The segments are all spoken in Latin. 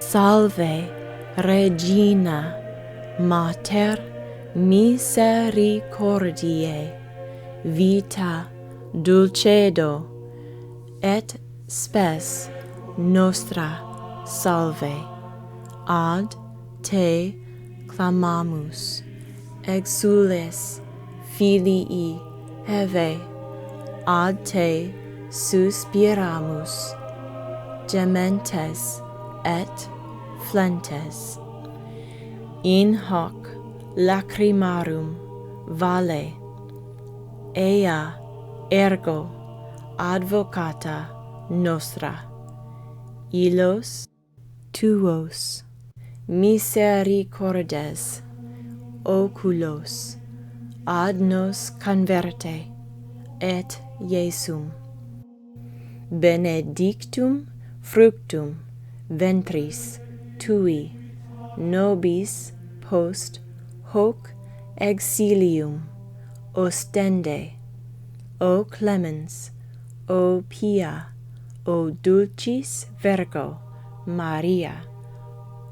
Salve, Regina, Mater misericordiae, vita, dulcedo, et spes nostra salve. Ad te clamamus, exules filii Hevae, ad te suspiramus, gementes et flentes. In hoc lacrimarum vale, ea ergo advocata nostra, illos tuos misericordes oculos ad nos converte, et Iesum benedictum fructum ventris tui, nobis post hoc exilium ostende, o clemens, o pia, o dulcis Virgo Maria,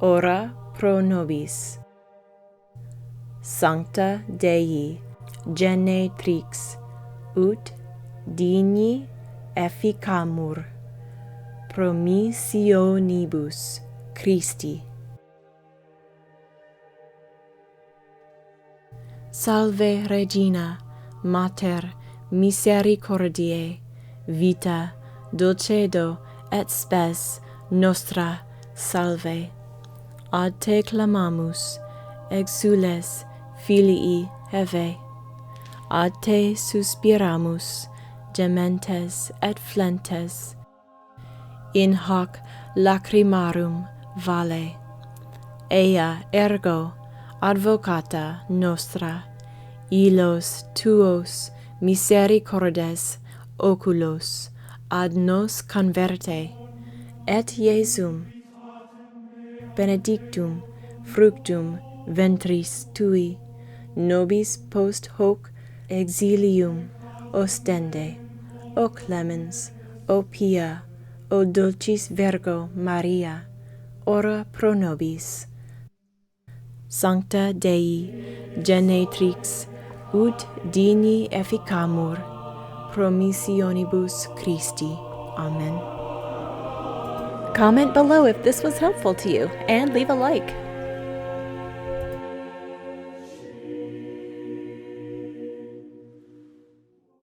ora pro nobis. Sancta Dei genetrix, ut digni efficamur promissionibus Christi. Salve Regina, Mater misericordiae, vita, dulcedo et spes nostra salve. Ad te clamamus, exules filii Hevae, ad te suspiramus, gementes et flentes. In hoc lacrimarum vale, ea ergo advocata nostra, illos tuos misericordes oculos ad nos converte, et Iesum benedictum fructum ventris tui, nobis post hoc exilium ostende, o clemens, o pia, o dulcis Virgo Maria, ora pro nobis. Sancta Dei genetrix, ut digni efficamur promissionibus Christi. Amen. Comment below if this was helpful to you and leave a like.